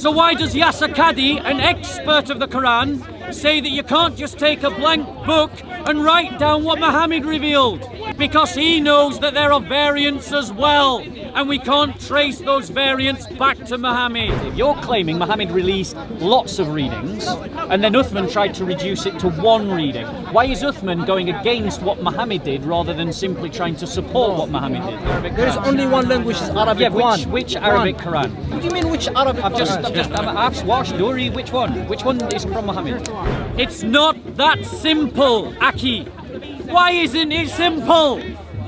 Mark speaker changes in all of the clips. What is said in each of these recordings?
Speaker 1: So why does Yasser Qadhi, an expert of the Quran, say that you can't just take a blank book and write down what Muhammad revealed? Because he knows that there are variants as well, and we can't trace those variants back to Muhammad. You're claiming Muhammad released lots of readings, and then Uthman tried to reduce it to one reading. Why is Uthman going against what Muhammad did rather than simply trying to support what Muhammad did?
Speaker 2: There is only one language, is Arabic.
Speaker 1: Yeah, which Arabic Quran?
Speaker 2: What do you mean which Arabic?
Speaker 1: I've watched Duri. Which one? Which one is from Muhammad? It's not that simple, Aki. Why isn't it simple?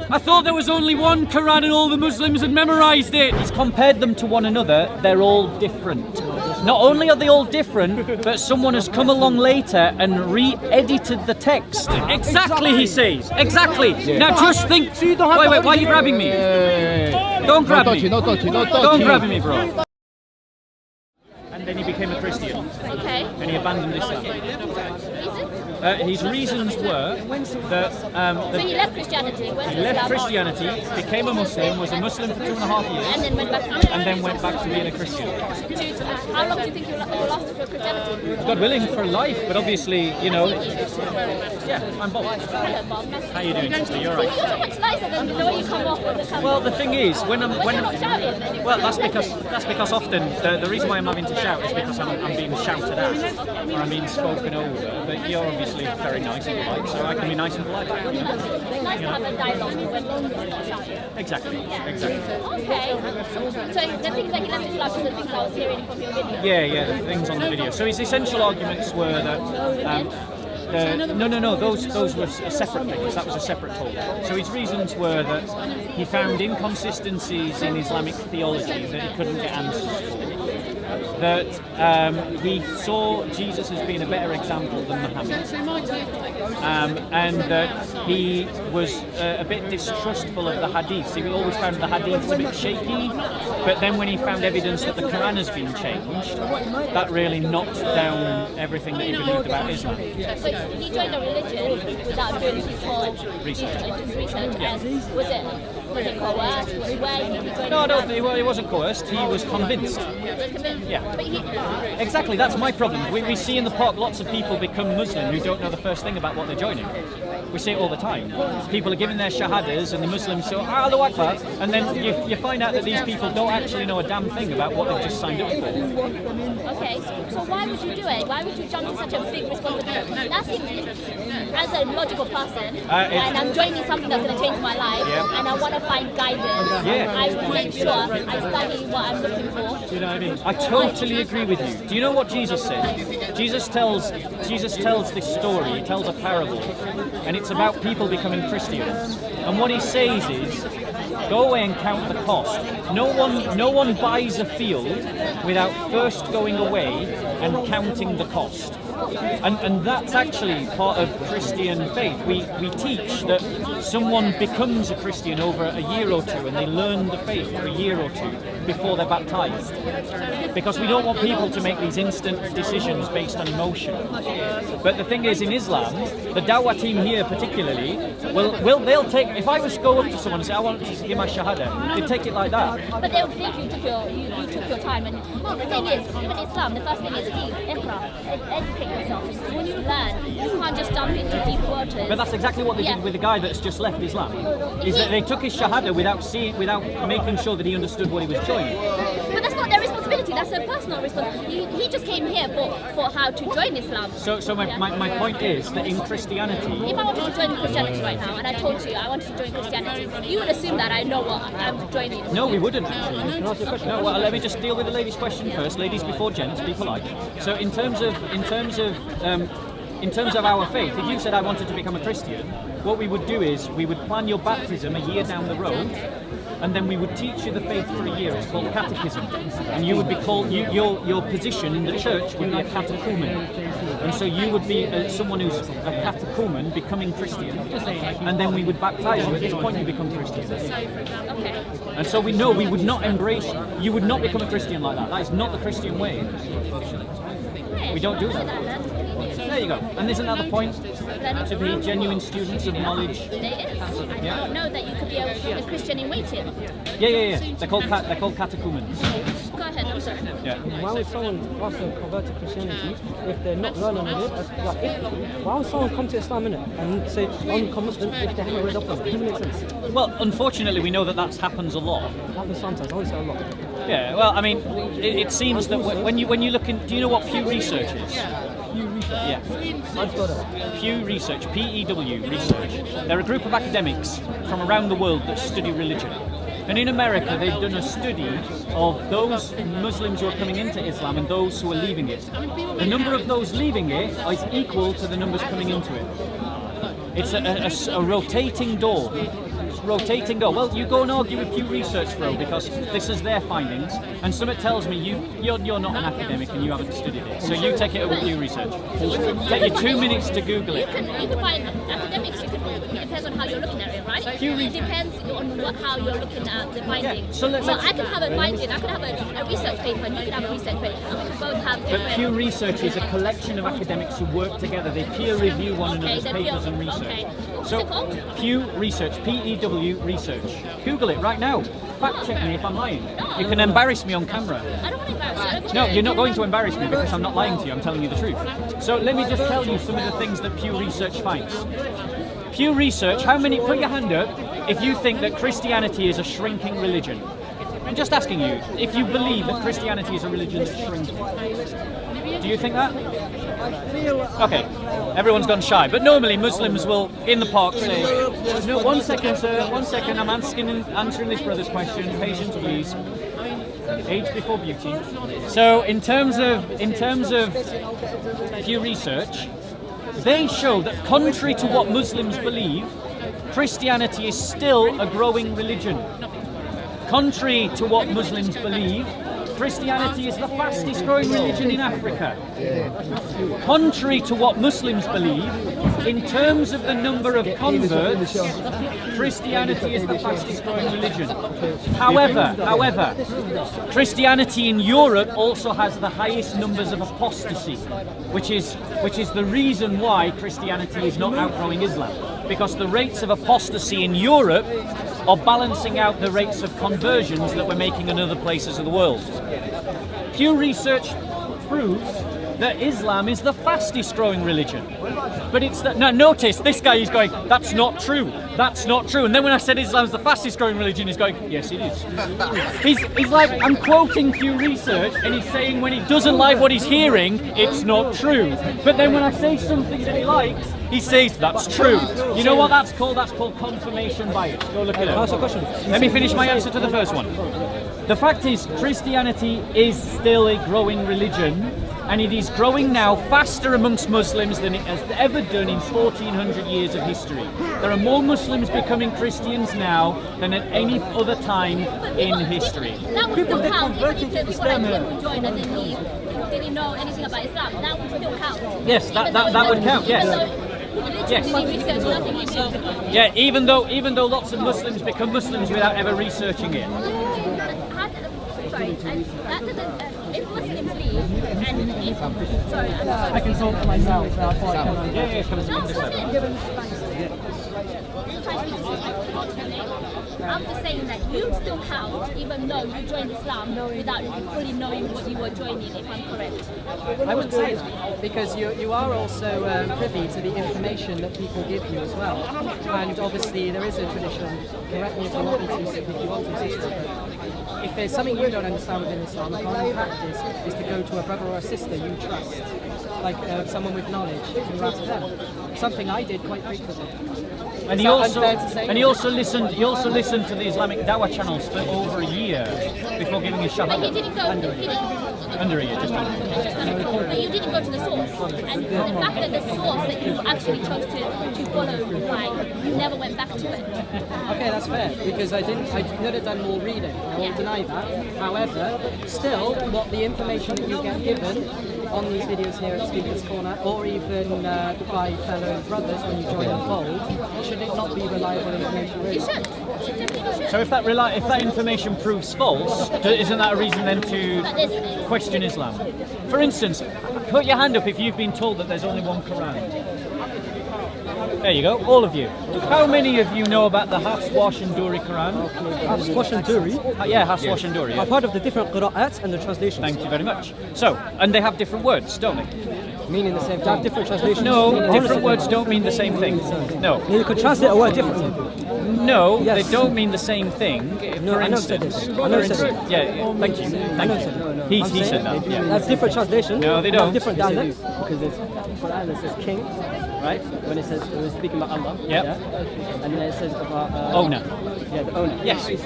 Speaker 1: I thought there was only one Quran and all the Muslims had memorized it. He's compared them to one another. They're all different. Not only are they all different, but someone has come along later and re-edited the text. Exactly, he says. Exactly.
Speaker 2: Yeah.
Speaker 1: Now just think. Wait, why are you grabbing me? Don't grab me. Don't grab me, bro. And then he became a Christian.
Speaker 3: Okay.
Speaker 1: And he abandoned Islam.
Speaker 3: Reason?
Speaker 1: His reasons were that
Speaker 3: So he left Christianity. Went
Speaker 1: he
Speaker 3: to
Speaker 1: left
Speaker 3: Islam,
Speaker 1: Christianity, became a Muslim, was a Muslim for 2.5 years,
Speaker 3: and then went back.
Speaker 1: and then went back to being a Christian.
Speaker 3: How long do you think you lost for Christianity?
Speaker 1: God willing, for life, but obviously, you know. Yeah, I'm Bob.
Speaker 3: Hello, Bob.
Speaker 1: How you doing, sister? You're
Speaker 3: So
Speaker 1: right.
Speaker 3: you're so much nicer than the way you come off with the camera.
Speaker 1: Well, the thing is, when
Speaker 3: you're not shouting, then
Speaker 1: well, that's because often the reason why I'm having to shout is because I'm being shouted at or I'm being spoken over. But you're obviously very nice and polite, so I can be nice and polite.
Speaker 3: It's nice to have a dialogue when you're not shouting.
Speaker 1: Exactly.
Speaker 3: Okay. So the things that he left Islam is the things I was hearing from your video.
Speaker 1: Yeah, the things on the video. So his essential arguments were that. No. Those were separate things. That was a separate talk. So his reasons were that he found inconsistencies in Islamic theology that he couldn't get answers for. That he saw Jesus as being a better example than Muhammad, and that he was a bit distrustful of the hadiths. He always found the hadiths a bit shaky, but then when he found evidence that the Quran has been changed, that really knocked down everything that he believed about Islam.
Speaker 3: So he joined a religion without doing his whole research. And was it coerced? Where did he join?
Speaker 1: No, he wasn't coerced. He was convinced. Yeah.
Speaker 3: But
Speaker 1: Exactly, that's my problem. We see in the park lots of people become Muslim who don't know the first thing about what they're joining. We see it all the time. People are giving their shahadas and the Muslims say, Allahu Akbar, and then you find out that these people don't actually know a damn thing about what they've just signed up for.
Speaker 3: Okay, so why would you do it? Why would you jump to such a big responsibility? That seems, as a logical person, and I'm joining something that's going to change my life, and I want to find guidance, I will make sure I study what I'm looking for.
Speaker 1: Do you know what I mean? I totally agree with you. Do you know what Jesus said? Jesus tells this story, he tells a parable, and it's about people becoming Christians. And what he says is, go away and count the cost. No one buys a field without first going away and counting the cost. And that's actually part of Christian faith. We teach that someone becomes a Christian over a year or two and they learn the faith for a year or two before they're baptized. Because we don't want people to make these instant decisions based on emotion. But the thing is, in Islam, the Dawah team here particularly, they'll take, if I was to go up to someone and say, I want to give my shahada, they'd take it like that.
Speaker 3: But they'll think you took your time. And the thing is, even Islam, the first thing is educate yourself. When you learn, you can't just jump into deep waters.
Speaker 1: But that's exactly what they did with the guy that's just left Islam. Is that they took his shahada without making sure that he understood what he was joining.
Speaker 3: But that's not their responsibility. That's their personal responsibility. He just came here for how to join Islam.
Speaker 1: So my point is that in Christianity,
Speaker 3: if I wanted to join Christianity right now, and I told you I wanted to join Christianity, you would assume that I know what I'm joining.
Speaker 1: No, we wouldn't actually. Can I ask you a question? No, well, let me just deal with the lady's question first. Ladies before gents, be polite. So in terms of our faith, if you said I wanted to become a Christian, what we would do is we would plan your baptism a year down the road, and then we would teach you the faith for a year. It's called catechism, and you would be called your position in the church would be a catechumen, and so you would be someone who's a catechumen becoming Christian, and then we would baptize you. At this point, you become Christian.
Speaker 3: Okay.
Speaker 1: And so we know we would not embrace. You would not become a Christian like that. That is not the Christian way. We don't do that. There you go. And there's another point to be genuine students of knowledge.
Speaker 3: There is. I didn't know that you could be a Christian in waiting.
Speaker 1: Yeah. They're called catechumens.
Speaker 3: Go ahead, I'm sorry.
Speaker 1: Yeah.
Speaker 4: Why would someone ask them to convert to Christianity if they're not learning on it? Why would someone come to Islam and say, I'm become Muslim if they haven't read up on it? It doesn't make sense.
Speaker 1: Well, unfortunately, we know that happens a lot.
Speaker 4: It happens sometimes, I won't say a lot.
Speaker 1: Yeah. Well, I mean, it seems that when you look in, do you know what Pew Research is?
Speaker 4: Pew Research.
Speaker 1: Yeah.
Speaker 4: I've got it.
Speaker 1: Pew Research, P-E-W Research. They're a group of academics from around the world that study religion. And in America, they've done a study of those Muslims who are coming into Islam and those who are leaving it. The number of those leaving it is equal to the numbers coming into it. It's a rotating door. Rotating door. Well, you go and argue with Pew Research, bro, because this is their findings, and something tells me you're not an academic and you haven't studied it. So you take it up with Pew Research. Take you 2 minutes to Google it.
Speaker 3: You can find academics. It depends on how you're looking at it, right? It depends on how you're looking at the findings.
Speaker 1: So
Speaker 3: I can have a finding. I can have a research paper, and you can have a research paper, and we can both have
Speaker 1: But
Speaker 3: different.
Speaker 1: Pew Research is a collection of academics who work together. They peer review one another's papers and research.
Speaker 3: Okay. What's
Speaker 1: So
Speaker 3: it called?
Speaker 1: Pew Research, P-E-W Research. Google it right now. Fact check me if I'm lying. You can embarrass me on camera.
Speaker 3: I don't want to embarrass you.
Speaker 1: No, you're not going to embarrass me because I'm not lying to you. I'm telling you the truth. So let me just tell you some of the things that Pew Research finds. Pew Research, put your hand up if you think that Christianity is a shrinking religion. I'm just asking you, if you believe that Christianity is a religion that's shrinking. Do you think that? Okay, everyone's gone shy, but normally Muslims will, in the park, say, no, 1 second, sir, 1 second, I'm answering this brother's question, patience please. Age before beauty. So in terms of Pew Research, they show that contrary to what Muslims believe, Christianity is still a growing religion. Contrary to what Muslims believe, Christianity is the fastest growing religion in Africa. Contrary to what Muslims believe, in terms of the number of converts, Christianity is the fastest growing religion. However, Christianity in Europe also has the highest numbers of apostasy, which is the reason why Christianity is not outgrowing Islam. Because the rates of apostasy in Europe are balancing out the rates of conversions that we're making in other places of the world. Pew Research proves that Islam is the fastest growing religion. But it's that, now notice this guy is going, that's not true, that's not true. And then when I said Islam's the fastest growing religion, he's going, yes it is. He's like, I'm quoting Pew Research and he's saying when he doesn't like what he's hearing, it's not true. But then when I say something that he likes, he says that's true. You know what that's called? That's called confirmation bias. Go look it up. Let me finish my answer to the first one. The fact is, Christianity is still a growing religion, and it is growing now faster amongst Muslims than it has ever done in 1400 years of history. There are more Muslims becoming Christians now than at any other time in history.
Speaker 3: That would still count, even if the people like him who joined and then leave, didn't know anything about Islam, that would still count.
Speaker 1: Yes, that would count, yes. Yes.
Speaker 3: Research, nothing you do.
Speaker 1: Yeah, even though lots of Muslims become Muslims without ever researching it.
Speaker 3: Sorry, that doesn't. If Muslims leave, and if sorry, I'm sorry.
Speaker 4: I can talk for myself.
Speaker 1: Yeah, come on, this
Speaker 3: I'm just saying that you still count, even though you joined Islam without fully knowing what you were joining, if I'm correct.
Speaker 5: I wouldn't say that, because you are also privy to the information that people give you as well. And obviously there is a tradition, correct me if you want me to, if you want to sister, but if there's something you don't understand within Islam, the common practice is to go to a brother or a sister you trust, like someone with knowledge, and ask them. Something I did quite frequently.
Speaker 1: And he also listened to the Islamic Dawah channels for over a year before giving his
Speaker 3: But
Speaker 1: shahada.
Speaker 3: he didn't go.
Speaker 1: Under a year, just under.
Speaker 3: But you didn't go to the source, and the fact that the source that you actually chose to follow, like, you never went back to it.
Speaker 5: Okay, that's fair, because I could have done more reading. I won't deny that. However, still, what the information that you get given on these videos here at Speaker's Corner, or even by fellow brothers when you join the fold, should it not be reliable information? Really?
Speaker 3: You should. You definitely should.
Speaker 1: So if that information proves false, isn't that a reason then to question Islam? For instance, put your hand up if you've been told that there's only one Quran. There you go, all of you. How many of you know about the Hafs, Warsh and Duri Quran?
Speaker 4: Hafs, Warsh and Duri.
Speaker 1: Yeah, Hafs, Warsh and Duri. Yeah.
Speaker 4: I've heard of the different qira'ats and the translations.
Speaker 1: Thank you very much. So, and they have different words, don't they?
Speaker 5: Meaning the same
Speaker 4: They have
Speaker 5: thing.
Speaker 4: different translations.
Speaker 1: No, different words don't mean the same thing. No.
Speaker 4: You could translate a word differently.
Speaker 1: No,
Speaker 4: Yes.
Speaker 1: they don't mean the same thing.
Speaker 4: No,
Speaker 1: For
Speaker 4: I know said
Speaker 1: instance,
Speaker 4: this. I know
Speaker 1: for
Speaker 4: said
Speaker 1: instance, yeah, thank you. Thank
Speaker 4: know said
Speaker 1: you.
Speaker 4: it.
Speaker 1: He
Speaker 4: I'm
Speaker 1: said
Speaker 4: saying
Speaker 1: that.
Speaker 4: They
Speaker 1: Yeah.
Speaker 4: have different translations.
Speaker 1: No, they
Speaker 4: have
Speaker 1: don't.
Speaker 4: different dialects.
Speaker 5: Because it's Quran that says king, right? When it says it was speaking about Allah.
Speaker 1: Yep.
Speaker 5: Yeah? And then it says about
Speaker 1: Owner.
Speaker 5: Yeah, the owner.
Speaker 1: Yes.
Speaker 5: It's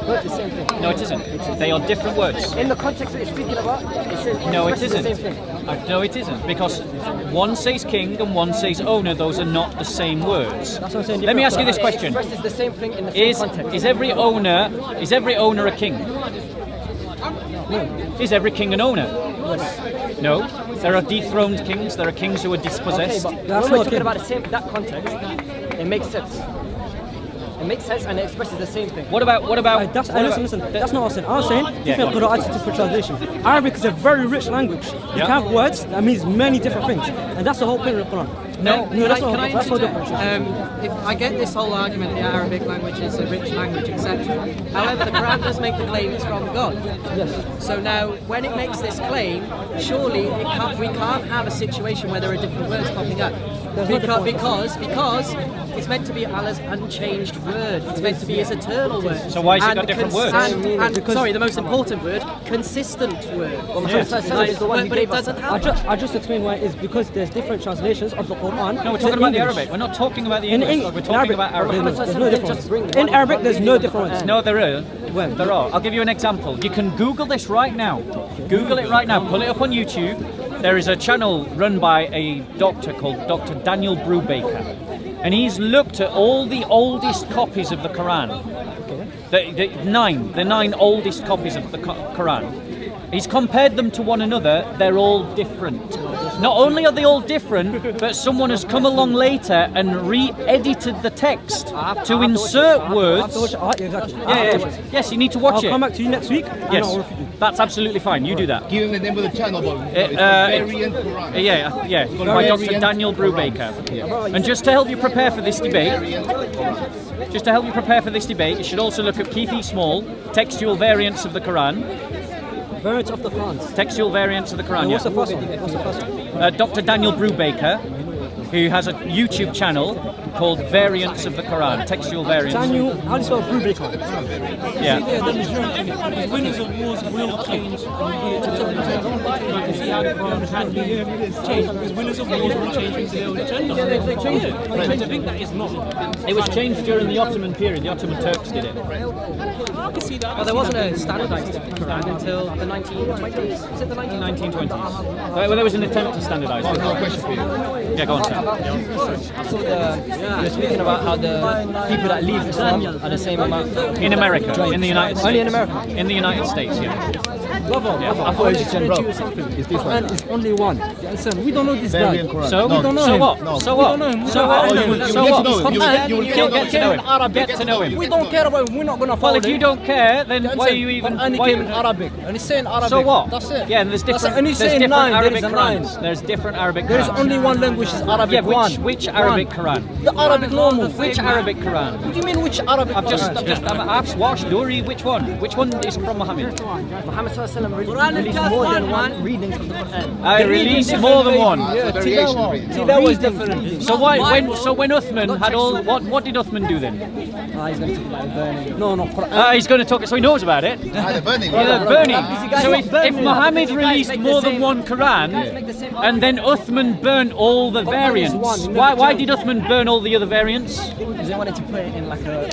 Speaker 5: both the same thing.
Speaker 1: No, it isn't. They are different words.
Speaker 5: In the context that it's speaking about, it says
Speaker 1: No, it
Speaker 5: expresses
Speaker 1: isn't.
Speaker 5: the same thing.
Speaker 1: No, it isn't. Because one says king and one says owner. Those are not the same words.
Speaker 4: That's what I'm saying.
Speaker 1: Let me ask you
Speaker 4: different
Speaker 1: this question:
Speaker 5: It expresses the same thing in the same context.
Speaker 1: Is every owner a king? Is every king an owner? No. There are dethroned kings. There are kings who are
Speaker 5: Okay,
Speaker 1: dispossessed.
Speaker 5: but
Speaker 4: That's
Speaker 5: when we're
Speaker 4: not
Speaker 5: talking
Speaker 4: king.
Speaker 5: about that context, it makes sense. It makes sense and it expresses the same thing.
Speaker 1: What about?
Speaker 4: That's, listen, that's not what I'm saying. I was saying
Speaker 1: Yeah,
Speaker 4: different
Speaker 1: go on.
Speaker 4: qira'ats and different translations. Arabic is a very rich language.
Speaker 1: Yeah.
Speaker 4: You can have words that means many different things. And that's the whole point of the Quran.
Speaker 1: No.
Speaker 4: that's not
Speaker 5: Can I
Speaker 4: that's not
Speaker 5: interject?
Speaker 4: different.
Speaker 5: If I get this whole argument, the Arabic language is a rich language, etc. However, the Quran does make the claim it's from God.
Speaker 4: Yes.
Speaker 5: So now, when it makes this claim, surely we can't have a situation where there are different words popping up.
Speaker 4: There's no different
Speaker 5: Because it's meant to be Allah's unchanged word. It's meant to be His eternal word.
Speaker 1: So why has it
Speaker 5: And
Speaker 1: got different words?
Speaker 5: Sorry, the most important word, consistent word.
Speaker 4: Muhammad
Speaker 5: Right,
Speaker 4: is the one
Speaker 5: but
Speaker 4: he
Speaker 5: it
Speaker 4: gave us.
Speaker 5: doesn't have that.
Speaker 4: I just explained why it is because there's different translations of the Quran.
Speaker 1: No, we're
Speaker 4: to
Speaker 1: talking about the
Speaker 4: English.
Speaker 1: Arabic. We're not talking about the
Speaker 4: In
Speaker 1: English.
Speaker 4: English,
Speaker 1: We're talking about Arabic.
Speaker 4: There's no difference. In Arabic, there's no difference.
Speaker 1: No, there are.
Speaker 4: When?
Speaker 1: There are. I'll give you an example. You can Google this right now. Google it right now. Pull it up on YouTube. There is a channel run by a doctor called Dr. Daniel Brubaker. And he's looked at all the oldest copies of the Quran. The nine oldest copies of the Quran. He's compared them to one another. They're all different. Not only are they all different, but someone has come along later and re-edited the text to insert words.
Speaker 4: Exactly.
Speaker 1: Yes, you need to watch
Speaker 4: I'll
Speaker 1: it.
Speaker 4: come back to you next week. And
Speaker 1: Yes,
Speaker 4: I'll refute you.
Speaker 1: that's absolutely fine. You do that.
Speaker 6: Give him the name of the channel, though. It's
Speaker 1: It's-
Speaker 6: Variant Quran.
Speaker 1: Yeah, by Dr. Daniel Brubaker. And just to help you prepare for this debate, you should also look at Keith E. Small, Textual Variants of the Quran.
Speaker 4: Variants of the Quran.
Speaker 1: Textual Variants of the Quran,
Speaker 4: And what's the
Speaker 1: yeah.
Speaker 4: first one? What's the first one?
Speaker 1: Dr. Daniel Brubaker, who has a YouTube channel called Variants of the Quran, Textual Variants.
Speaker 4: Daniel, how do you spell Brubaker?
Speaker 1: Yeah.
Speaker 7: Winners of wars will change from here to the old agenda. You can see how the Quran has been changed because winners of wars will change into the old agenda. They changed it. To think that is not.
Speaker 1: It was changed during the Ottoman period. The Ottoman Turks did it.
Speaker 7: I can see that.
Speaker 5: Well, there wasn't a standardized Quran until the 1920s. Is it the
Speaker 1: 1920s. Well, there was an attempt to standardise it.
Speaker 6: Question for you.
Speaker 1: Yeah, go on, sir.
Speaker 5: You're speaking about how the people that leave Islam are the same amount.
Speaker 1: In America, in the United States.
Speaker 5: Only in America?
Speaker 1: In the United States, yeah.
Speaker 4: Brother,
Speaker 1: Yeah,
Speaker 4: brother,
Speaker 1: I
Speaker 4: I
Speaker 1: thought
Speaker 4: want
Speaker 1: it
Speaker 4: to
Speaker 1: was
Speaker 4: explain
Speaker 6: bro.
Speaker 4: to you something.
Speaker 6: It's this one.
Speaker 4: Quran is only one. You understand? We don't know this guy.
Speaker 6: Variant Quran.
Speaker 1: So,
Speaker 6: No,
Speaker 4: don't know
Speaker 1: so
Speaker 4: him.
Speaker 1: what?
Speaker 6: No.
Speaker 1: So
Speaker 4: We
Speaker 1: what?
Speaker 4: don't know him.
Speaker 1: So
Speaker 4: We
Speaker 1: what?
Speaker 4: don't know him.
Speaker 1: So
Speaker 6: You
Speaker 1: what?
Speaker 6: get to know him. You will
Speaker 1: Get
Speaker 6: get
Speaker 1: to know him. Get to know him.
Speaker 4: We don't care about him. We're not gonna follow
Speaker 1: Well, if you
Speaker 4: him.
Speaker 1: don't care, then why are you even?
Speaker 2: Quran
Speaker 1: Why
Speaker 2: came in Arabic, and he's saying Arabic.
Speaker 1: So what?
Speaker 2: That's it.
Speaker 1: Yeah, and there's
Speaker 2: That's
Speaker 1: different.
Speaker 2: it. And he's
Speaker 1: There's
Speaker 2: saying
Speaker 1: different
Speaker 2: nine. There
Speaker 1: Arabic
Speaker 2: is a nine.
Speaker 1: Qurans. There's different Arabic
Speaker 2: There is
Speaker 1: Qurans.
Speaker 2: only one language, is Arabic.
Speaker 1: Yeah,
Speaker 2: one.
Speaker 1: which Arabic Quran?
Speaker 2: The Arabic normal.
Speaker 1: Which Arabic Quran?
Speaker 2: What do you mean which Arabic?
Speaker 1: I've just,
Speaker 2: Quran?
Speaker 1: I've watched Duri. Which one? Which one is from Muhammad?
Speaker 5: Muhammad Sallallahu Alaihi Wasallam released more than one readings of the Quran.
Speaker 1: I released more than one.
Speaker 2: Yeah,
Speaker 6: variation of
Speaker 2: Tilawa.
Speaker 6: it.
Speaker 2: Tilawa was different.
Speaker 1: So when Uthman had all, what did Uthman do then?
Speaker 5: He's going to talk about burning.
Speaker 4: No, Quran.
Speaker 1: He's going to talk, so he knows about it.
Speaker 6: Ah, the burning.
Speaker 1: Yeah, burning. So if
Speaker 5: burning.
Speaker 1: Muhammad
Speaker 5: Because you guys
Speaker 1: released
Speaker 5: make the
Speaker 1: more than
Speaker 5: same-
Speaker 1: one Quran,
Speaker 5: make the same
Speaker 1: and then Uthman burnt all the variants,
Speaker 4: one,
Speaker 1: why did Uthman burn all the other variants?
Speaker 5: Because they wanted to put it in like a,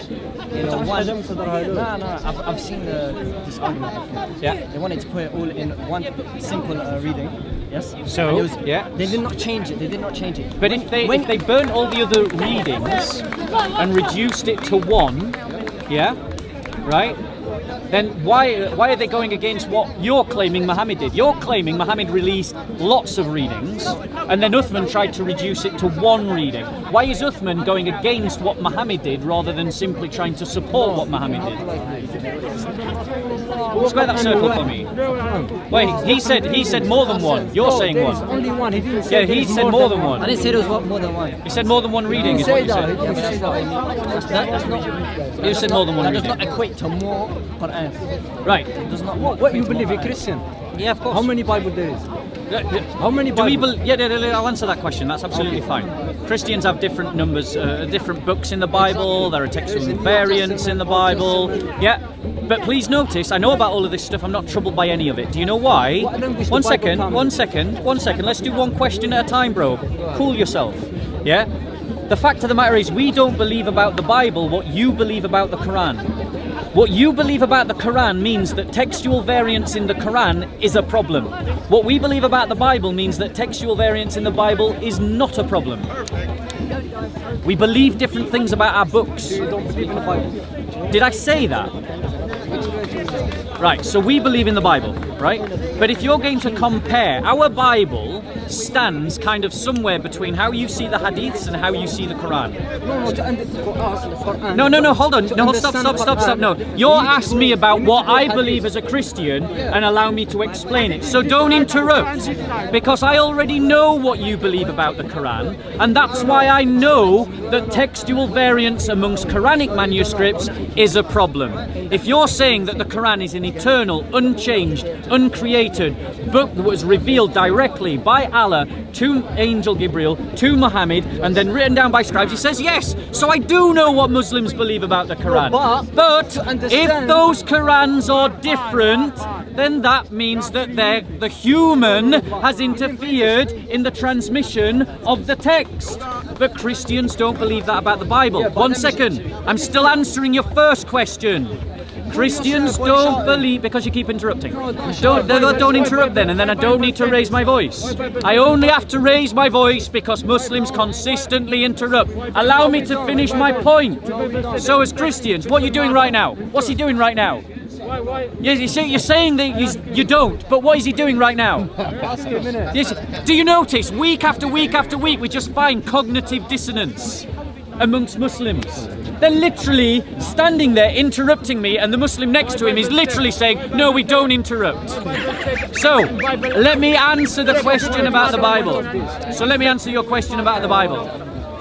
Speaker 5: one. No, I've seen this argument before.
Speaker 1: Yeah.
Speaker 5: They wanted to put it all in one simple reading. Yes.
Speaker 1: So,
Speaker 5: And it was-
Speaker 1: yeah.
Speaker 5: They did not change it. They did not change it.
Speaker 1: But if they burnt all the other readings and reduced it to one, yeah, right? then why are they going against what you're claiming Muhammad did? You're claiming Muhammad released lots of readings, and then Uthman tried to reduce it to one reading. Why is Uthman going against what Muhammad did rather than simply trying to support what Muhammad did? Square that circle for me. Wait, he said more than one. You're saying one.
Speaker 4: Only one. He didn't say
Speaker 1: Yeah, he said more than one.
Speaker 2: I didn't say there was more than one.
Speaker 1: He said more than one reading is what you said.
Speaker 2: That's not.
Speaker 1: You said more than one
Speaker 2: That does
Speaker 1: reading.
Speaker 2: not equate to more Quran.
Speaker 1: Right.
Speaker 2: It does not.
Speaker 4: What you believe? You're Christian.
Speaker 1: Yeah, of course.
Speaker 4: How many Bible there is? How many
Speaker 1: Do we
Speaker 4: Bible?
Speaker 1: I'll answer that question. That's absolutely fine. Christians have different numbers, different books in the Bible. There are textual variants in the Bible. Yeah, but please notice, I know about all of this stuff. I'm not troubled by any of it. Do you know why?
Speaker 4: What language
Speaker 1: One
Speaker 4: the Bible
Speaker 1: second.
Speaker 4: comes
Speaker 1: One
Speaker 4: in?
Speaker 1: second. One second. Let's do one question at a time, bro. Cool yourself. Yeah. The fact of the matter is, we don't believe about the Bible what you believe about the Quran. What you believe about the Quran means that textual variance in the Quran is a problem. What we believe about the Bible means that textual variance in the Bible is not a problem. We believe different things about our books.
Speaker 4: You don't believe in the Bible.
Speaker 1: Did I say that? Right, so we believe in the Bible, right? But if you're going to compare, our Bible stands kind of somewhere between how you see the hadiths and how you see the Quran.
Speaker 4: No, for us, the Quran.
Speaker 1: No, hold on. No, stop.
Speaker 4: understand
Speaker 1: No, you're asking me about what I believe as a Christian and allow me to explain it. So don't interrupt, because I already know what you believe about the Quran, and that's why I know that textual variance amongst Quranic manuscripts is a problem. If you're saying that the Quran is an eternal, unchanged, uncreated book that was revealed directly by Allah to Angel Gabriel, to Muhammad, and then written down by scribes, he says yes. So I do know what Muslims believe about the Quran. But if those Qurans are different, then that means that the human has interfered in the transmission of the text. But Christians don't believe that about the Bible. One second, I'm still answering your first question. Christians don't believe, because you keep interrupting. Don't interrupt then, and then I don't need to raise my voice. I only have to raise my voice because Muslims consistently interrupt. Allow me to finish my point. So as Christians, what are you doing right now? What's he doing right now? You're saying that you don't, but what is he doing right now? Yes. Do you notice, week after week after week, we just find cognitive dissonance amongst Muslims? They're literally standing there interrupting me, and the Muslim next to him is literally saying, no, we don't interrupt. So, let me answer the question about the Bible. So let me answer your question about the Bible.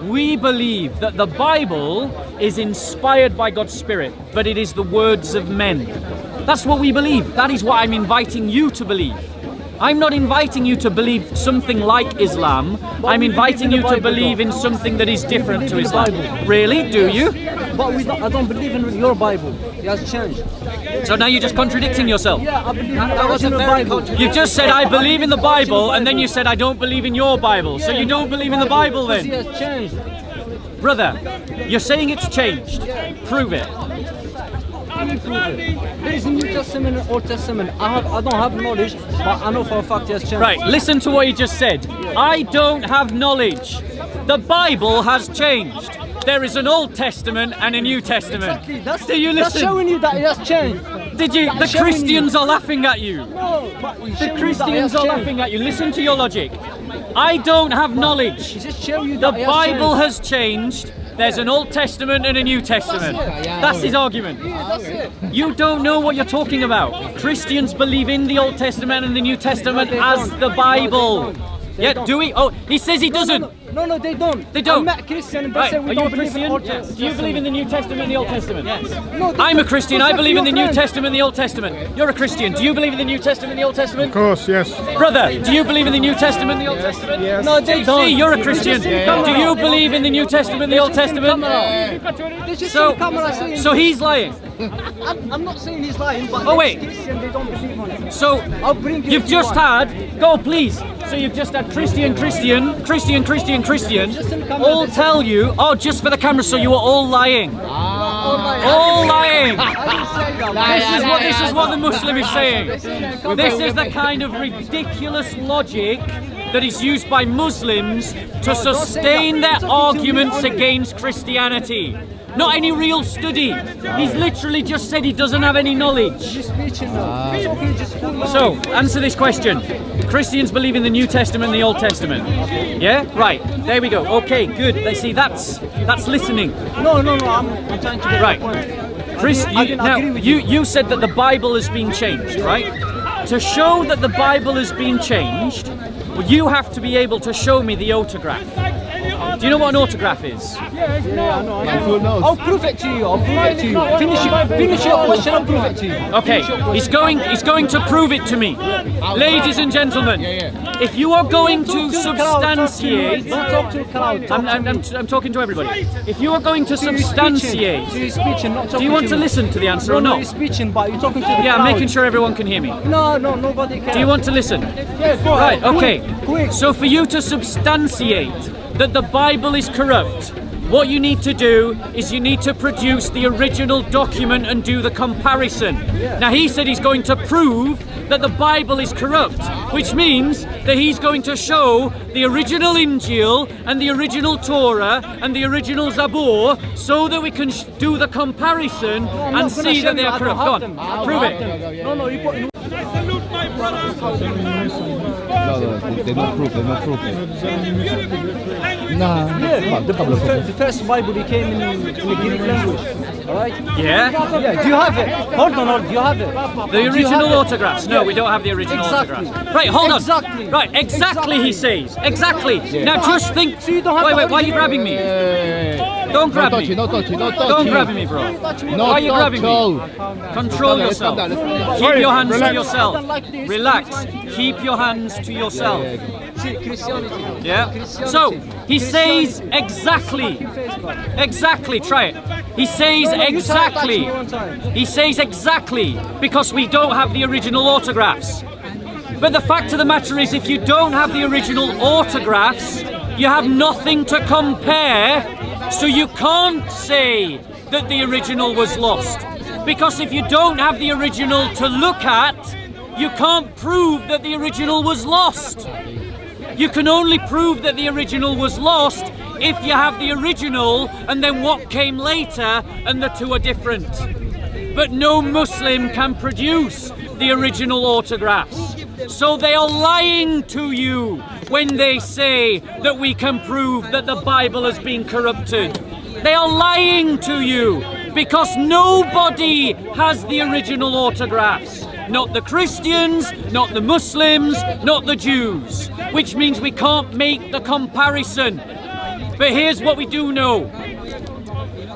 Speaker 1: We believe that the Bible is inspired by God's Spirit, but it is the words of men. That's what we believe. That is what I'm inviting you to believe. I'm not inviting you to believe something like Islam. I'm inviting you to believe in something that is different to Islam. Really? Do you?
Speaker 4: But I don't believe in your Bible. It has changed.
Speaker 1: So now you're just contradicting yourself.
Speaker 4: Yeah, I believe in the original Bible.
Speaker 1: You've just said, I believe in the Bible, and then you said, I don't believe in your Bible. So you don't believe in the Bible then?
Speaker 4: It has changed.
Speaker 1: Brother, you're saying it's changed. Prove it.
Speaker 4: There is a New Testament and Old Testament. I don't have knowledge, but I know for a fact it has changed.
Speaker 1: Right, listen to what you just said. I don't have knowledge. The Bible has changed. There is an Old Testament and a New Testament.
Speaker 4: Exactly.
Speaker 1: Do you
Speaker 4: That's
Speaker 1: listen?
Speaker 4: showing you that it has changed.
Speaker 1: Did you? The
Speaker 4: showing
Speaker 1: Christians are laughing at you.
Speaker 4: No, but it's
Speaker 1: The
Speaker 4: showing you that it
Speaker 1: Christians
Speaker 4: has
Speaker 1: are
Speaker 4: changed.
Speaker 1: laughing at you. Listen to your logic. I don't have knowledge.
Speaker 4: It's just showing you
Speaker 1: The
Speaker 4: that it has
Speaker 1: Bible
Speaker 4: changed.
Speaker 1: has changed. There's an Old Testament and a New Testament. That's his argument. You don't know what you're talking about. Christians believe in the Old Testament and the New Testament as the Bible. Yeah, do we? Oh, he says he doesn't.
Speaker 4: No, they don't.
Speaker 1: They don't.
Speaker 4: I met Christian and they
Speaker 1: Right,
Speaker 4: say we
Speaker 1: are you
Speaker 4: don't
Speaker 1: a
Speaker 4: believe in
Speaker 1: Christian?
Speaker 4: Old
Speaker 1: Yes.
Speaker 4: Testament.
Speaker 1: Do you believe in the New Testament and the Old Testament? Yes.
Speaker 4: No,
Speaker 1: I'm a Christian. I believe in the New
Speaker 4: friend.
Speaker 1: Testament and the Old Testament. You're a Christian. Do you believe in the New Testament and the Old Testament?
Speaker 6: Of course, yes.
Speaker 1: Brother, do you believe in the New Testament and the Old Testament?
Speaker 6: Yes.
Speaker 4: No, they
Speaker 1: JC,
Speaker 4: don't.
Speaker 1: you're a Christian. Do you believe in the New Testament and the Old Testament?
Speaker 4: They just see the camera saying.
Speaker 1: So he's lying.
Speaker 4: I'm not saying he's lying, but
Speaker 1: Oh, wait.
Speaker 4: Christian, they don't believe on it.
Speaker 1: So
Speaker 4: I'll bring you
Speaker 1: you've
Speaker 4: if you
Speaker 1: just
Speaker 4: want.
Speaker 1: had, go please. So you've just had Christian, all tell you, oh, just for the camera, so you were all lying. All lying. This is what the Muslim is saying. This is the kind of ridiculous logic that is used by Muslims to sustain their arguments against Christianity. Not any real study. He's literally just said he doesn't have any knowledge. So, answer this question. Christians believe in the New Testament and the Old Testament. Yeah? Right. There we go. Okay, good. They see that's listening.
Speaker 2: No, I'm trying to get
Speaker 1: Right.
Speaker 2: the point.
Speaker 1: Chris,
Speaker 2: I can agree with
Speaker 1: you said that the Bible has been changed, right? To show that the Bible has been changed, well, you have to be able to show me the autograph. Do you know what an autograph is?
Speaker 2: Yeah, I know. I'll prove it to you. Finish your question. I'll prove it to you.
Speaker 1: Okay, he's going to prove it to me. Ladies and gentlemen, if you are going to substantiate,
Speaker 2: Don't talk to the crowd.
Speaker 1: I'm talking to everybody. If you are going to substantiate,
Speaker 2: You're speaking, not talking
Speaker 1: do you want to
Speaker 2: me.
Speaker 1: listen to the answer
Speaker 2: No,
Speaker 1: or
Speaker 2: no,
Speaker 1: not?
Speaker 2: you're speaking, but you're talking to the crowd.
Speaker 1: Yeah, I'm making sure everyone can hear me.
Speaker 2: No, nobody can.
Speaker 1: Do you want to listen?
Speaker 2: Yeah, go
Speaker 1: Right,
Speaker 2: ahead.
Speaker 1: okay.
Speaker 2: Quick.
Speaker 1: So for you to substantiate that the Bible is corrupt, what you need to do is you need to produce the original document and do the comparison. Now he said he's going to prove that the Bible is corrupt, which means that he's going to show the original Injil and the original Torah and the original Zabur so that we can do the comparison and see that they are corrupt. Go on, prove it.
Speaker 2: No, you put.
Speaker 6: No, they don't prove it. Nah,
Speaker 2: The first Bible came in the Greek language. Alright?
Speaker 1: Yeah?
Speaker 2: Yeah, do you have it? Hold on, do you have it?
Speaker 1: The original autographs. No, we don't have the original
Speaker 2: Exactly.
Speaker 1: autographs. Right, hold on.
Speaker 2: Exactly.
Speaker 1: Right, exactly, he says. Exactly. Now just think.
Speaker 2: So you don't have
Speaker 1: Wait,
Speaker 2: the
Speaker 1: why are you grabbing me? Don't grab me.
Speaker 6: No touchy.
Speaker 1: Don't grab me, bro. Why are you grabbing me? Control yourself. Keep your hands to yourself. Relax. Keep your hands to yourself.
Speaker 2: Christianity.
Speaker 1: Yeah. So he says exactly. Exactly. Try it. He says exactly. He says exactly because we don't have the original autographs. But the fact of the matter is, if you don't have the original autographs, you have nothing to compare. So you can't say that the original was lost. Because if you don't have the original to look at, you can't prove that the original was lost. You can only prove that the original was lost if you have the original and then what came later, and the two are different. But no Muslim can produce the original autographs. So they are lying to you when they say that we can prove that the Bible has been corrupted. They are lying to you because nobody has the original autographs. Not the Christians, not the Muslims, not the Jews. Which means we can't make the comparison. But here's what we do know.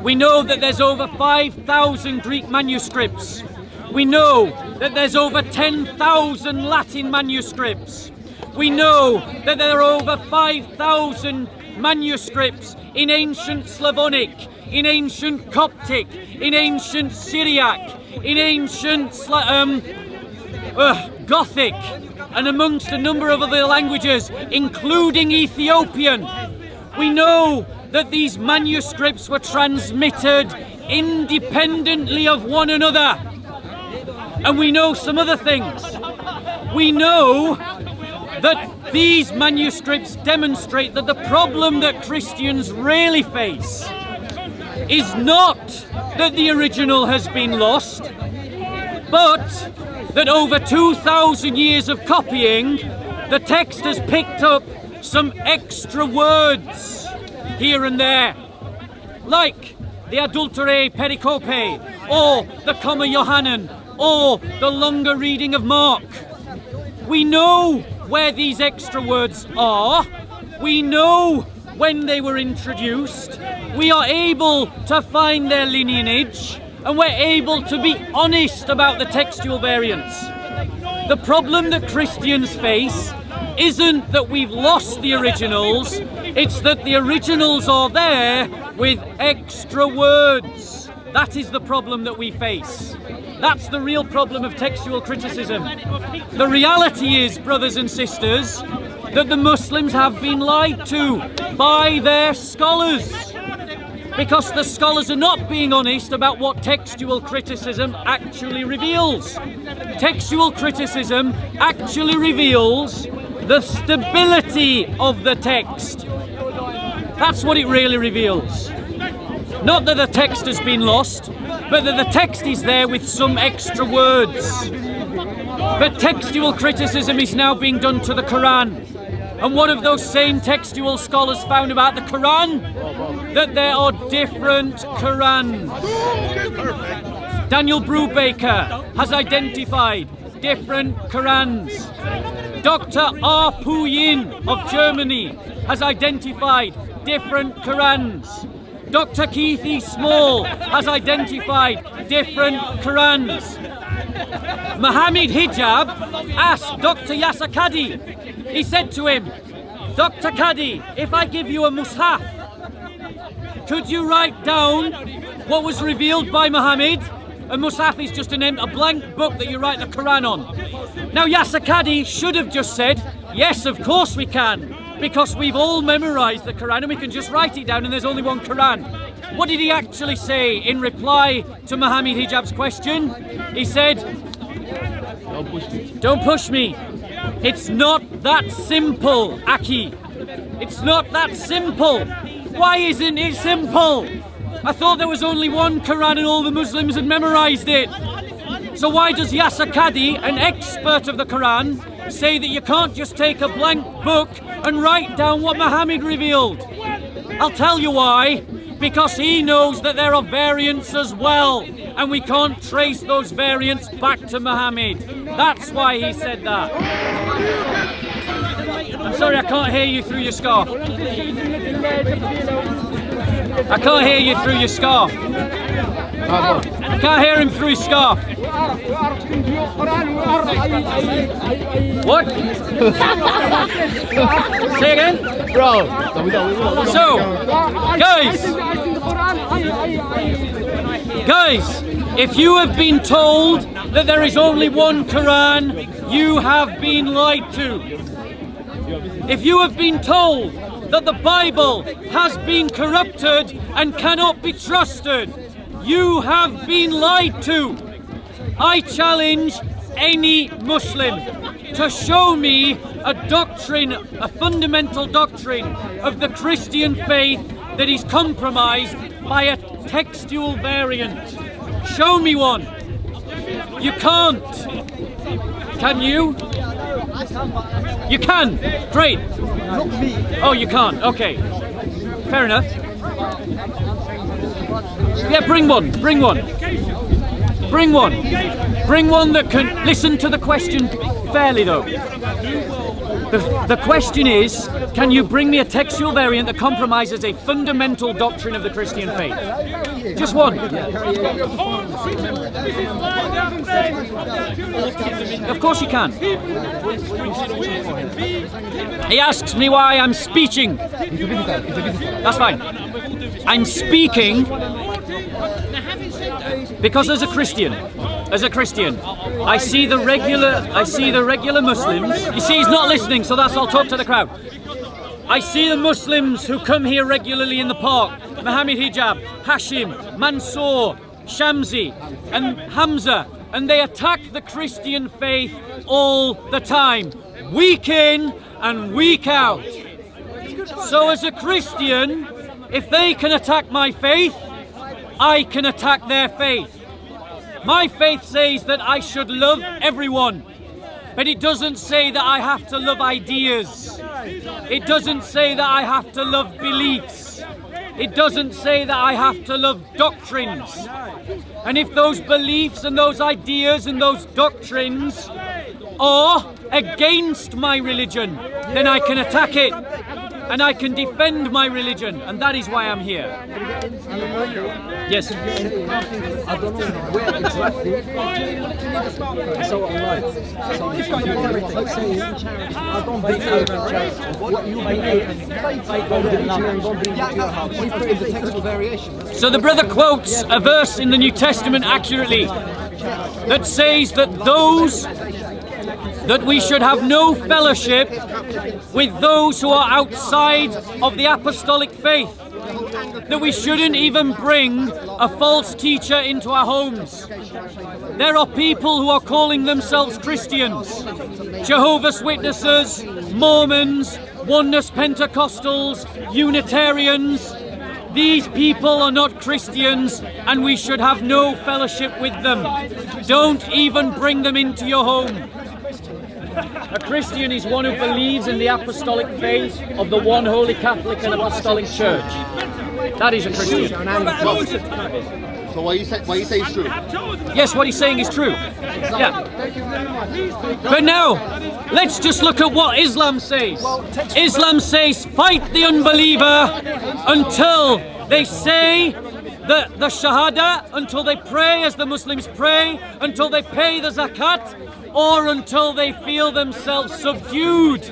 Speaker 1: We know that there's over 5,000 Greek manuscripts. We know that there's over 10,000 Latin manuscripts. We know that there are over 5,000 manuscripts in ancient Slavonic, in ancient Coptic, in ancient Syriac, in ancient Gothic, and amongst a number of other languages, including Ethiopian. We know that these manuscripts were transmitted independently of one another. And we know some other things. We know that these manuscripts demonstrate that the problem that Christians really face is not that the original has been lost, but that over 2,000 years of copying, the text has picked up some extra words here and there, like the adulterae pericope, or the comma Johannan, or the longer reading of Mark. We know where these extra words are. We know when they were introduced. We are able to find their lineage, and we're able to be honest about the textual variants. The problem that Christians face isn't that we've lost the originals, it's that the originals are there with extra words. That is the problem that we face. That's the real problem of textual criticism. The reality is, brothers and sisters, that the Muslims have been lied to by their scholars, because the scholars are not being honest about what textual criticism actually reveals. Textual criticism actually reveals the stability of the text. That's what it really reveals. Not that the text has been lost, but that the text is there with some extra words. But textual criticism is now being done to the Quran. And one of those same textual scholars found about the Quran that there are different Qurans. Daniel Brubaker has identified different Qurans. Dr. R. Puyin of Germany has identified different Qurans. Dr. Keith E. Small has identified different Qurans. Mohammed Hijab asked Dr. Yasser Qadhi. He said to him, Dr. Qadhi, if I give you a mushaf, could you write down what was revealed by Muhammad? A mushaf is just a blank book that you write the Quran on. Now Yasser Qadhi should have just said, yes, of course we can, because we've all memorized the Quran and we can just write it down and there's only one Quran. What did he actually say in reply to Mohammed Hijab's question? He said, don't push me. It's not that simple, Aki. It's not that simple. Why isn't it simple? I thought there was only one Quran and all the Muslims had memorized it. So why does Yasser Qadhi, an expert of the Quran, say that you can't just take a blank book and write down what Muhammad revealed? I'll tell you why. Because he knows that there are variants as well, and we can't trace those variants back to Muhammad. That's why he said that. I'm sorry, I can't hear you through your scarf. I can't hear you through your scarf. I can't hear him through his scarf. What? Say again?
Speaker 2: Bro.
Speaker 1: So, guys, if you have been told that there is only one Quran, you have been lied to. If you have been told that the Bible has been corrupted and cannot be trusted, you have been lied to. I challenge any Muslim to show me a doctrine, a fundamental doctrine of the Christian faith that is compromised by a textual variant. Show me one. You can't. Can you? You can. Great. Oh, you can't. Okay. Fair enough. Yeah, bring one. Bring one. Bring one. Bring one that can listen to the question fairly, though. The question is, can you bring me a textual variant that compromises a fundamental doctrine of the Christian faith? Just one. Of course you can. He asks me why I'm speaking. That's fine. I'm speaking because as a Christian, I see the regular Muslims. You see, he's not listening, so I'll talk to the crowd. I see the Muslims who come here regularly in the park. Mohammed Hijab, Hashim, Mansour, Shamsi, and Hamza, and they attack the Christian faith all the time, week in and week out. So as a Christian, if they can attack my faith, I can attack their faith. My faith says that I should love everyone, but it doesn't say that I have to love ideas. It doesn't say that I have to love beliefs. It doesn't say that I have to love doctrines. And if those beliefs and those ideas and those doctrines are against my religion, then I can attack it. And I can defend my religion, and that is why I'm here. Yes.
Speaker 4: I don't know where exactly. So online. So if you let's say I don't believe in charity. What you believe, I don't believe in your house. We put in the textual variation.
Speaker 1: So the brother quotes a verse in the New Testament accurately that says that we should have no fellowship with those who are outside of the apostolic faith, that we shouldn't even bring a false teacher into our homes. There are people who are calling themselves Christians, Jehovah's Witnesses, Mormons, Oneness Pentecostals, Unitarians. these people are not Christians and we should have no fellowship with them. Don't even bring them into your home. A Christian is one who believes in the apostolic faith of the one holy Catholic and Apostolic Church. That is a Christian.
Speaker 8: So what you say is true?
Speaker 1: Yes, what he's saying is true. Yeah. But now, let's just look at what Islam says. Islam says, fight the unbeliever until they say the Shahada, until they pray as the Muslims pray, until they pay the zakat, or until they feel themselves subdued.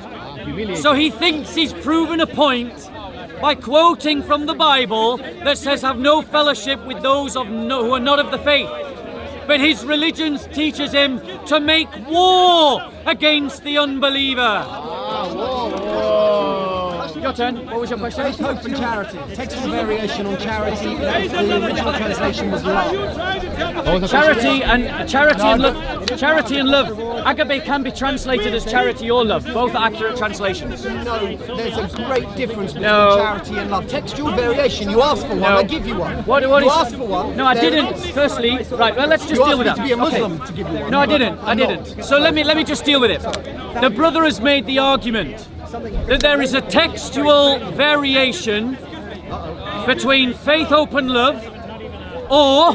Speaker 1: So he thinks he's proven a point by quoting from the Bible that says have no fellowship with those who are not of the faith. But his religion teaches him to make war against the unbeliever. Your turn. What was your question?
Speaker 4: Faith, hope and charity. Textual variation on charity. The original translation was love.
Speaker 1: Charity and love. Agape can be translated as charity or love. Both are accurate translations.
Speaker 4: No, there's a great difference between charity and love. Textual variation. You ask for one, I give you one.
Speaker 1: What
Speaker 4: you
Speaker 1: is,
Speaker 4: ask for one.
Speaker 1: No, I didn't. Firstly, right. Well, let's just deal with that.
Speaker 4: You asked me to be a Muslim to give you one.
Speaker 1: No, I didn't. So let me just deal with it. The brother has made the argument that there is a textual variation between faith, hope and love or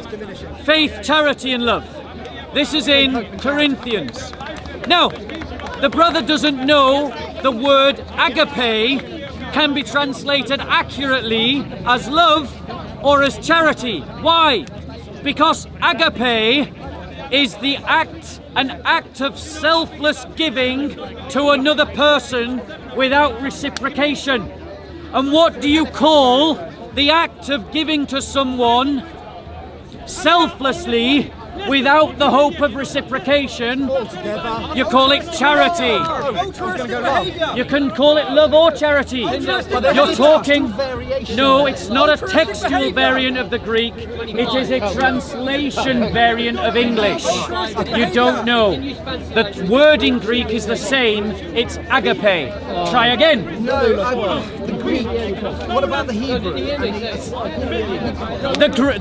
Speaker 1: faith, charity and love. This is in Corinthians. Now, the brother doesn't know the word agape can be translated accurately as love or as charity. Why? Because agape is an act of selfless giving to another person without reciprocation. And what do you call the act of giving to someone selflessly without the hope of reciprocation? You call it charity. You can call it love or charity. You're talking. No, it's not a textual variant of the Greek. It is a translation variant of English. You don't know. The word in Greek is the same. It's agape. Try again.
Speaker 4: No, the Greek. What about the Hebrew?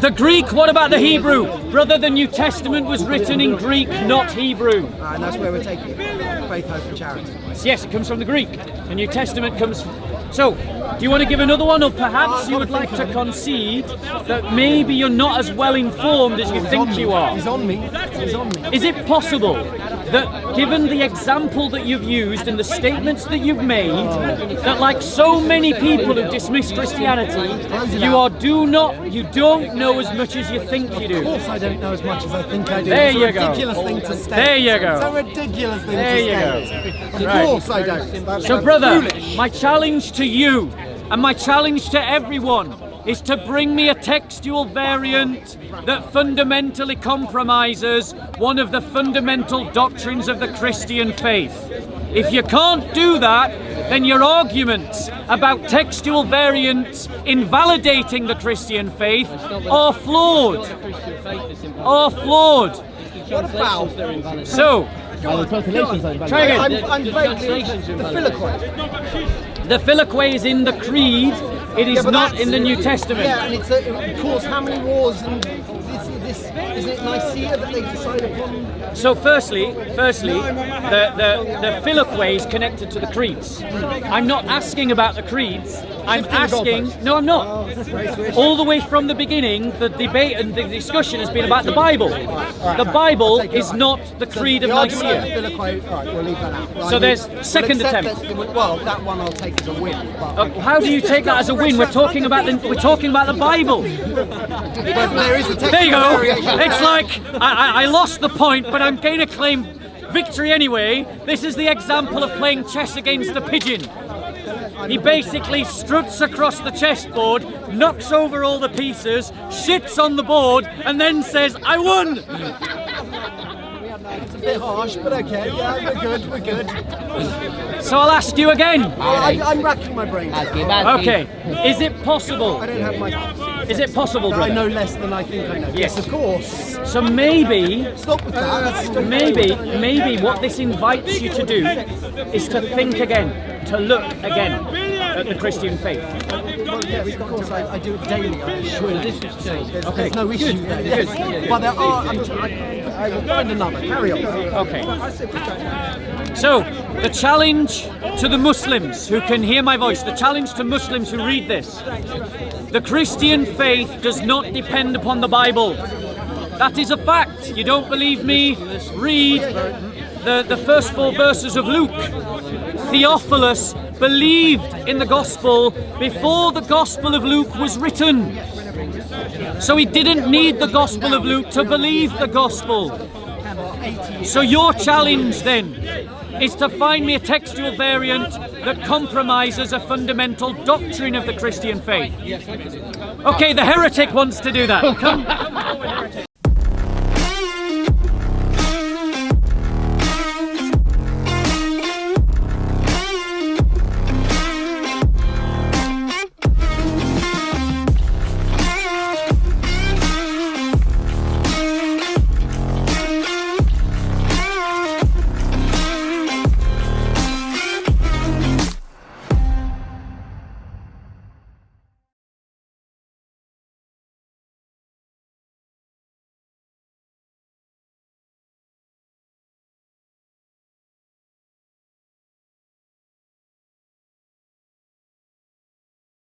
Speaker 1: The Greek. What about the Hebrew? Brother, the New Testament was written in Greek, not Hebrew.
Speaker 4: And that's where we're taking it. Faith, hope and charity.
Speaker 1: Yes, it comes from the Greek. The New Testament comes. So, do you want to give another one, or perhaps you would like to concede that maybe you're not as well informed as you think you are?
Speaker 4: He's on me.
Speaker 1: Is it possible that, given the example that you've used and the statements that you've made, that like so many people who dismiss Christianity, you don't know as much as you think you do?
Speaker 4: Of course I don't know as much as I think I do.
Speaker 1: There
Speaker 4: it's
Speaker 1: you
Speaker 4: a
Speaker 1: go.
Speaker 4: ridiculous thing to state.
Speaker 1: There you go.
Speaker 4: It's a ridiculous thing
Speaker 1: There
Speaker 4: to
Speaker 1: you
Speaker 4: state.
Speaker 1: go.
Speaker 4: Of course I don't.
Speaker 1: So, brother, my challenge to you and my challenge to everyone is to bring me a textual variant that fundamentally compromises one of the fundamental doctrines of the Christian faith. If you can't do that, then your arguments about textual variants invalidating the Christian faith are flawed.
Speaker 4: What about?
Speaker 1: So, try again.
Speaker 4: I'm vaguely the Philoquate.
Speaker 1: The Philoquate is in the Creed. It is not in the New Testament.
Speaker 4: Yeah, and it caused how many wars? And is it Nicaea that they decided upon?
Speaker 1: So, firstly, the Philoquate is connected to the creeds. I'm not asking about the creeds. I'm asking. No, I'm not. All the way from the beginning, the debate and the discussion has been about the Bible. The Bible is not the Creed of Nicaea.
Speaker 4: Philoquate, all right, we'll leave that out.
Speaker 1: So there's second attempt.
Speaker 4: Well, that one I'll take as a win.
Speaker 1: How do you take that as a win? We're talking about the Bible.
Speaker 4: There is a
Speaker 1: There you go. It's like I lost the point, but I'm going to claim victory anyway. This is the example of playing chess against the pigeon. He basically struts across the chessboard, knocks over all the pieces, shits on the board, and then says, "I won!"
Speaker 4: It's a bit harsh, but okay. Yeah, we're good.
Speaker 1: So I'll ask you again.
Speaker 4: I'm racking my brain.
Speaker 1: Okay. Is it possible?
Speaker 4: I don't have my.
Speaker 1: Is it possible, brother?
Speaker 4: I know less than I think I know. Yes, of course.
Speaker 1: So maybe.
Speaker 4: Stop with that.
Speaker 1: Maybe what this invites you to do is to think again, to look again. the Christian faith?
Speaker 4: Well, yeah, of course, I do it daily. I assure you. There's no issue there. Yes. But there are. I will find another. Carry on.
Speaker 1: Okay. So, the challenge to the Muslims who can hear my voice, the challenge to Muslims who read this. The Christian faith does not depend upon the Bible. That is a fact. You don't believe me? Read the first 4 verses of Luke. Theophilus believed in the gospel before the Gospel of Luke was written. So he didn't need the Gospel of Luke to believe the gospel. So your challenge then is to find me a textual variant that compromises a fundamental doctrine of the Christian faith. Okay, the heretic wants to do that. Come.